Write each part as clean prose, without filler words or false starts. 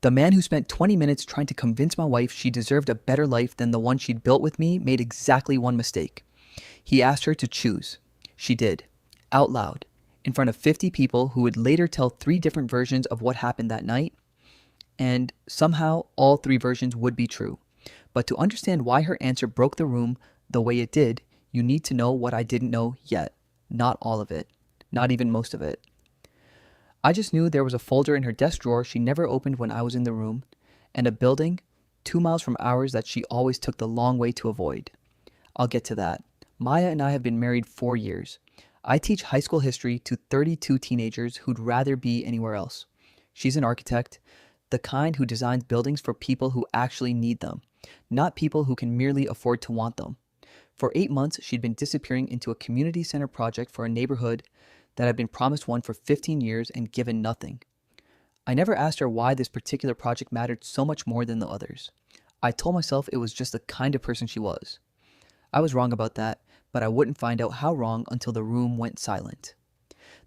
The man who spent 20 minutes trying to convince my wife she deserved a better life than the one she'd built with me made exactly one mistake. He asked her to choose. She did, out loud, in front of 50 people who would later tell three different versions of what happened that night, and somehow all three versions would be true. But to understand why her answer broke the room the way it did, you need to know what I didn't know yet. Not all of it. Not even most of it. I just knew there was a folder in her desk drawer she never opened when I was in the room, and a building 2 miles from ours that she always took the long way to avoid. I'll get to that. Maya and I have been married 4 years. I teach high school history to 32 teenagers who'd rather be anywhere else. She's an architect, the kind who designs buildings for people who actually need them, not people who can merely afford to want them. For 8 months, she'd been disappearing into a community center project for a neighborhood that had been promised one for 15 years and given nothing. I never asked her why this particular project mattered so much more than the others. I told myself it was just the kind of person she was. I was wrong about that, but I wouldn't find out how wrong until the room went silent.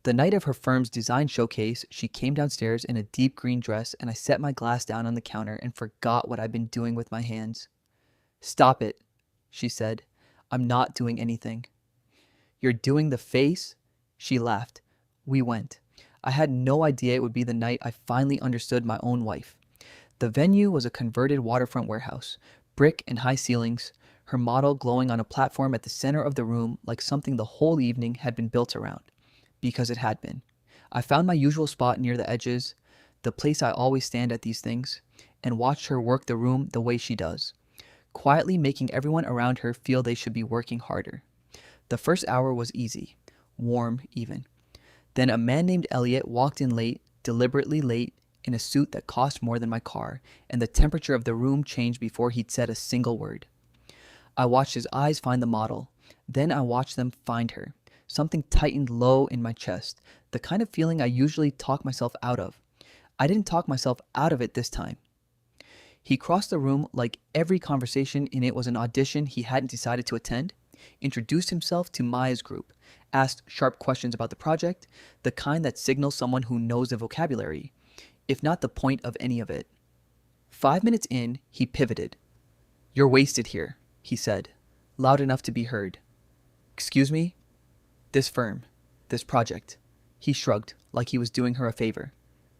The night of her firm's design showcase, she came downstairs in a deep green dress, and I set my glass down on the counter and forgot what I'd been doing with my hands. "Stop it," she said. "I'm not doing anything." "You're doing the face?" She laughed. We went. I had no idea it would be the night I finally understood my own wife. The venue was a converted waterfront warehouse, brick and high ceilings, her model glowing on a platform at the center of the room like something the whole evening had been built around. Because it had been. I found my usual spot near the edges, the place I always stand at these things, and watched her work the room the way she does, quietly making everyone around her feel they should be working harder. The first hour was easy, warm even. Then a man named Elliot walked in late, deliberately late, in a suit that cost more than my car, and the temperature of the room changed before he'd said a single word. I watched his eyes find the model. Then I watched them find her. Something tightened low in my chest, the kind of feeling I usually talk myself out of. I didn't talk myself out of it this time. He crossed the room like every conversation in it was an audition he hadn't decided to attend, introduced himself to Maya's group, asked sharp questions about the project, the kind that signals someone who knows the vocabulary, if not the point of any of it. 5 minutes in, he pivoted. "You're wasted here," he said, loud enough to be heard. "Excuse me?" "This firm, this project." He shrugged, like he was doing her a favor.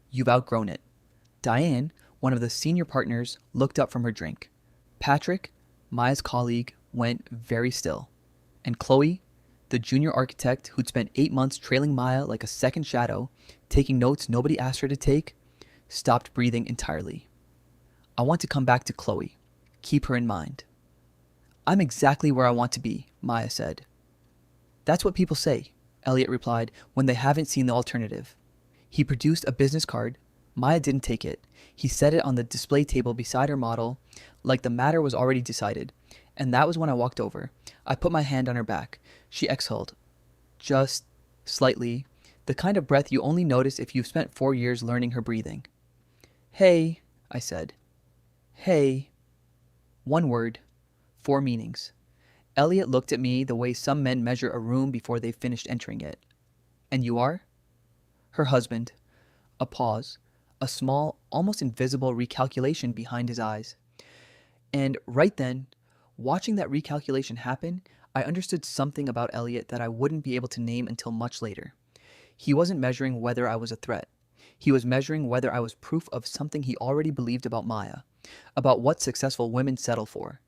"You've outgrown it." Diane, one of the senior partners, looked up from her drink. Patrick, Maya's colleague, went very still. And Chloe, the junior architect who'd spent 8 months trailing Maya like a second shadow, taking notes nobody asked her to take, stopped breathing entirely. I want to come back to Chloe. Keep her in mind. "I'm exactly where I want to be," Maya said. "That's what people say," Elliot replied, "when they haven't seen the alternative." He produced a business card. Maya didn't take it. He set it on the display table beside her model, like the matter was already decided. And that was when I walked over. I put my hand on her back. She exhaled. Just slightly. The kind of breath you only notice if you've spent 4 years learning her breathing. "Hey," I said. "Hey." One word. 4 meanings. Elliot looked at me the way some men measure a room before they've finished entering it. "And you are?" "Her husband." A pause. A small, almost invisible recalculation behind his eyes. And right then, watching that recalculation happen, I understood something about Elliot that I wouldn't be able to name until much later. He wasn't measuring whether I was a threat. He was measuring whether I was proof of something he already believed about Maya, about what successful women settle for.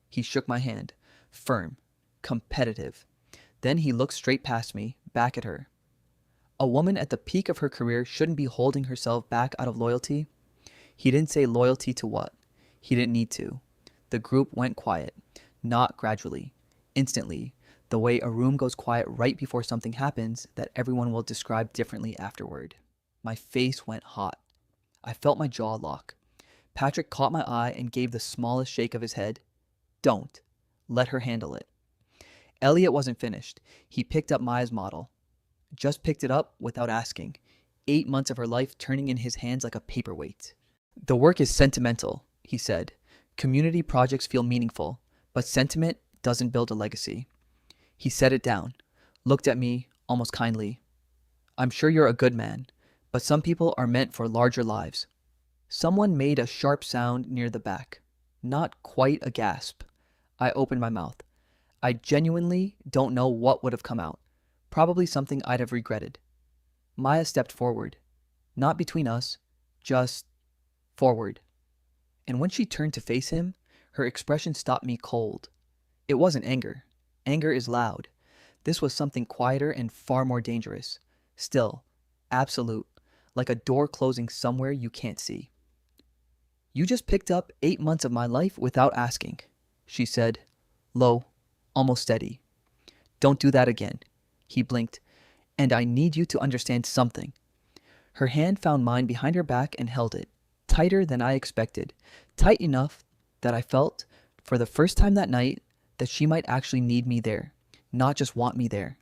He shook my hand. Firm. Competitive. Then he looked straight past me, back at her. A woman at the peak of her career shouldn't be holding herself back out of loyalty. He didn't say loyalty to what. He didn't need to. The group went quiet. Not gradually. Instantly. The way a room goes quiet right before something happens that everyone will describe differently afterward. My face went hot. I felt my jaw lock. Patrick caught my eye and gave the smallest shake of his head. "Don't. Let her handle it." Elliot wasn't finished. He picked up Maya's model. Just picked it up without asking. 8 months of her life turning in his hands like a paperweight. "The work is sentimental," he said. "Community projects feel meaningful, but sentiment doesn't build a legacy." He set it down, looked at me almost kindly. "I'm sure you're a good man, but some people are meant for larger lives." Someone made a sharp sound near the back. Not quite a gasp. I opened my mouth. I genuinely don't know what would have come out. Probably something I'd have regretted. Maya stepped forward. Not between us, just forward. And when she turned to face him, her expression stopped me cold. It wasn't anger. Anger is loud. This was something quieter and far more dangerous. Still, absolute, like a door closing somewhere you can't see. You just picked up 8 months of my life without asking, she said, low, almost steady. Don't do that again. He blinked. And I need you to understand something. Her hand found mine behind her back and held it, tighter than I expected, tight enough that I felt, for the first time that night, that she might actually need me there, not just want me there.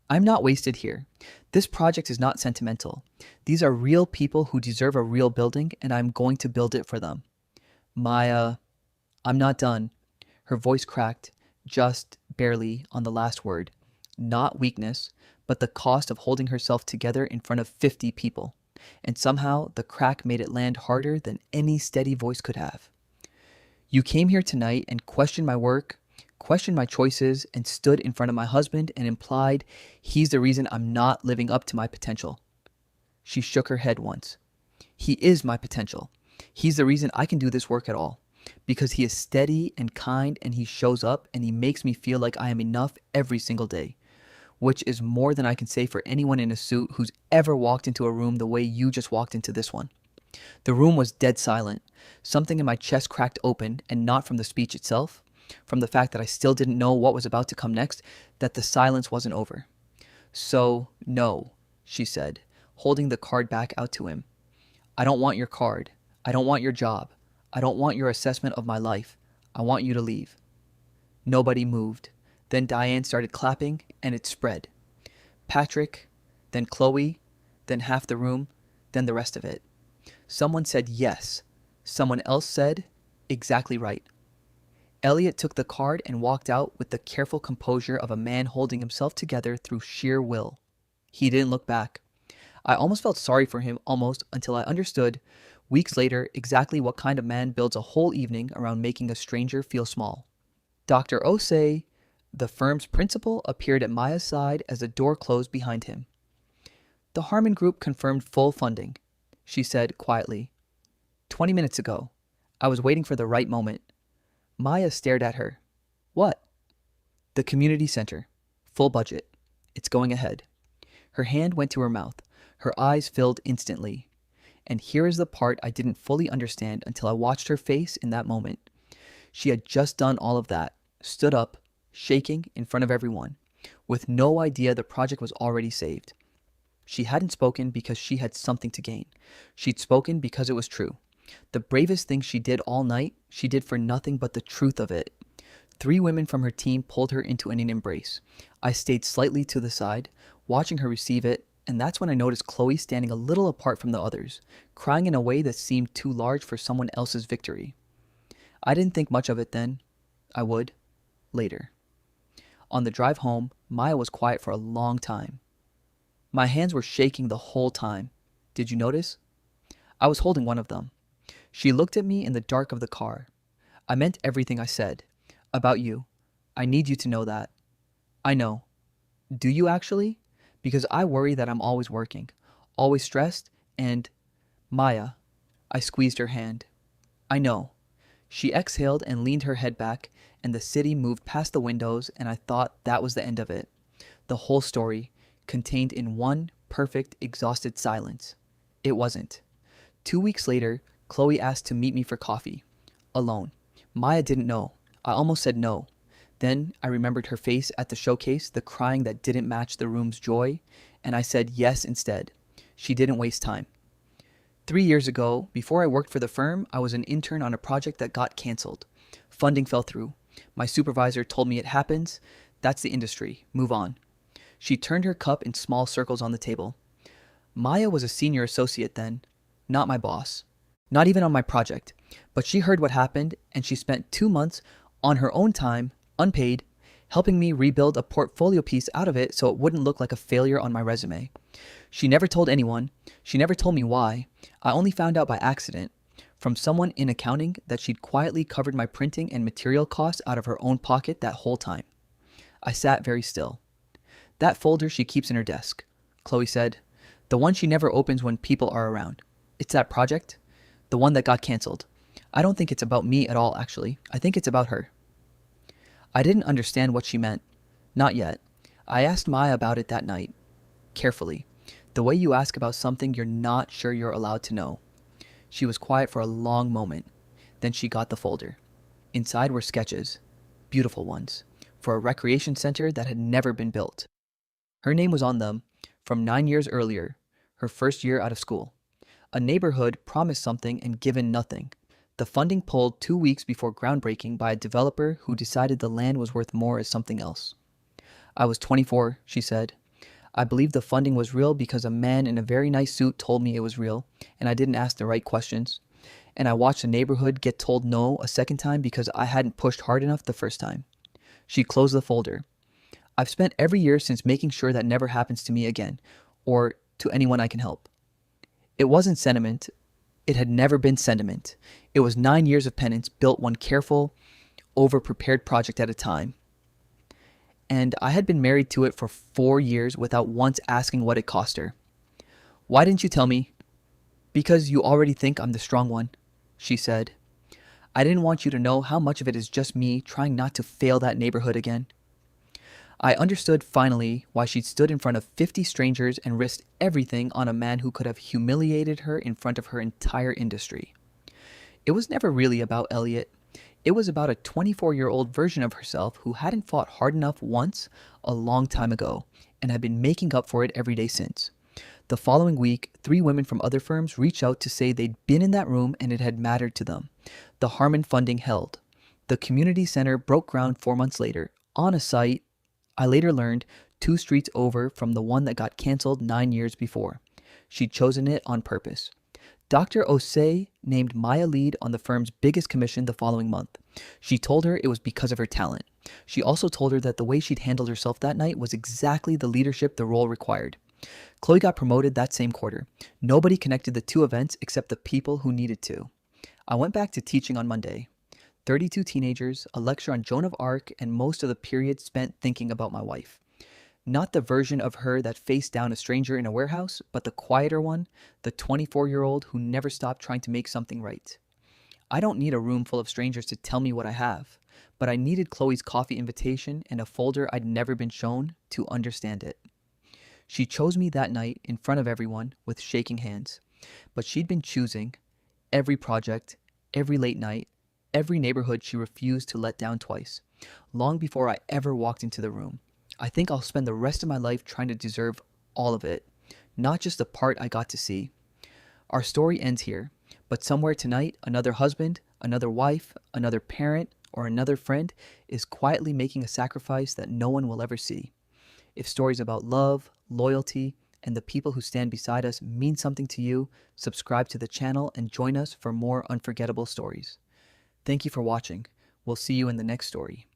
I'm not wasted here. This project is not sentimental. These are real people who deserve a real building, and I'm going to build it for them. Maya, I'm not done. Her voice cracked, just barely on the last word. Not weakness, but the cost of holding herself together in front of 50 people. And somehow the crack made it land harder than any steady voice could have. You came here tonight and questioned my work, questioned my choices, and stood in front of my husband and implied he's the reason I'm not living up to my potential. She shook her head once. He is my potential. He's the reason I can do this work at all. Because he is steady and kind, and he shows up and he makes me feel like I am enough every single day. Which is more than I can say for anyone in a suit who's ever walked into a room the way you just walked into this one. The room was dead silent. Something in my chest cracked open, and not from the speech itself, from the fact that I still didn't know what was about to come next, that the silence wasn't over. So, no, she said, holding the card back out to him. I don't want your card. I don't want your job. I don't want your assessment of my life. I want you to leave. Nobody moved. Then Diane started clapping, and it spread. Patrick, then Chloe, then half the room, then the rest of it. Someone said yes. Someone else said, exactly right. Elliot took the card and walked out with the careful composure of a man holding himself together through sheer will. He didn't look back. I almost felt sorry for him, until I understood, weeks later, exactly what kind of man builds a whole evening around making a stranger feel small. Dr. Osei, the firm's principal, appeared at Maya's side as the door closed behind him. The Harmon Group confirmed full funding, she said quietly. 20 minutes ago. I was waiting for the right moment. Maya stared at her. What? The community center. Full budget. It's going ahead. Her hand went to her mouth. Her eyes filled instantly. And here is the part I didn't fully understand until I watched her face in that moment. She had just done all of that, stood up, shaking in front of everyone, with no idea the project was already saved. She hadn't spoken because she had something to gain. She'd spoken because it was true. The bravest thing she did all night, she did for nothing but the truth of it. 3 women from her team pulled her into an embrace. I stayed slightly to the side, watching her receive it, and that's when I noticed Chloe standing a little apart from the others, crying in a way that seemed too large for someone else's victory. I didn't think much of it then. I would. Later. On the drive home, Maya was quiet for a long time. My hands were shaking the whole time. Did you notice? I was holding one of them. She looked at me in the dark of the car. I meant everything I said. About you. I need you to know that. I know. Do you actually? Because I worry that I'm always working, always stressed, and... Maya. I squeezed her hand. I know. She exhaled and leaned her head back, and the city moved past the windows, and I thought that was the end of it. The whole story, contained in one perfect, exhausted silence. It wasn't. 2 weeks later, Chloe asked to meet me for coffee. Alone. Maya didn't know. I almost said no. Then I remembered her face at the showcase, the crying that didn't match the room's joy, and I said yes instead. She didn't waste time. 3 years ago, before I worked for the firm, I was an intern on a project that got canceled. Funding fell through. My supervisor told me it happens. That's the industry. Move on. She turned her cup in small circles on the table. Maya was a senior associate then, not my boss. Not even on my project. But she heard what happened, and she spent 2 months on her own time, unpaid, helping me rebuild a portfolio piece out of it so it wouldn't look like a failure on my resume. She never told anyone. She never told me why. I only found out by accident from someone in accounting that she'd quietly covered my printing and material costs out of her own pocket that whole time. I sat very still. That folder she keeps in her desk, Chloe said. The one she never opens when people are around. It's that project. The one that got canceled. I don't think it's about me at all, actually. I think it's about her. I didn't understand what she meant. Not yet. I asked Maya about it that night. Carefully. The way you ask about something you're not sure you're allowed to know. She was quiet for a long moment. Then she got the folder. Inside were sketches. Beautiful ones. For a recreation center that had never been built. Her name was on them from 9 years earlier, her first year out of school. A neighborhood promised something and given nothing. The funding pulled 2 weeks before groundbreaking by a developer who decided the land was worth more as something else. I was 24, she said. I believed the funding was real because a man in a very nice suit told me it was real, and I didn't ask the right questions. And I watched the neighborhood get told no a second time because I hadn't pushed hard enough the first time. She closed the folder. I've spent every year since making sure that never happens to me again, or to anyone I can help. It wasn't sentiment. It had never been sentiment. It was 9 years of penance built one careful, over-prepared project at a time. And I had been married to it for 4 years without once asking what it cost her. Why didn't you tell me? Because you already think I'm the strong one, she said. I didn't want you to know how much of it is just me trying not to fail that neighborhood again. I understood finally why she'd stood in front of 50 strangers and risked everything on a man who could have humiliated her in front of her entire industry. It was never really about Elliot. It was about a 24-year-old version of herself who hadn't fought hard enough once a long time ago and had been making up for it every day since. The following week, 3 women from other firms reached out to say they'd been in that room and it had mattered to them. The Harmon funding held. The community center broke ground 4 months later on a site, I later learned, 2 streets over from the one that got canceled 9 years before. She'd chosen it on purpose. Dr. Osei named Maya lead on the firm's biggest commission the following month. She told her it was because of her talent. She also told her that the way she'd handled herself that night was exactly the leadership the role required. Chloe got promoted that same quarter. Nobody connected the 2 events except the people who needed to. I went back to teaching on Monday. 32 teenagers, a lecture on Joan of Arc, and most of the period spent thinking about my wife. Not the version of her that faced down a stranger in a warehouse, but the quieter one, the 24-year-old who never stopped trying to make something right. I don't need a room full of strangers to tell me what I have, but I needed Chloe's coffee invitation and a folder I'd never been shown to understand it. She chose me that night in front of everyone with shaking hands, but she'd been choosing every project, every late night, every neighborhood she refused to let down twice, long before I ever walked into the room. I think I'll spend the rest of my life trying to deserve all of it, not just the part I got to see. Our story ends here, but somewhere tonight, another husband, another wife, another parent, or another friend is quietly making a sacrifice that no one will ever see. If stories about love, loyalty, and the people who stand beside us mean something to you, subscribe to the channel and join us for more unforgettable stories. Thank you for watching. We'll see you in the next story.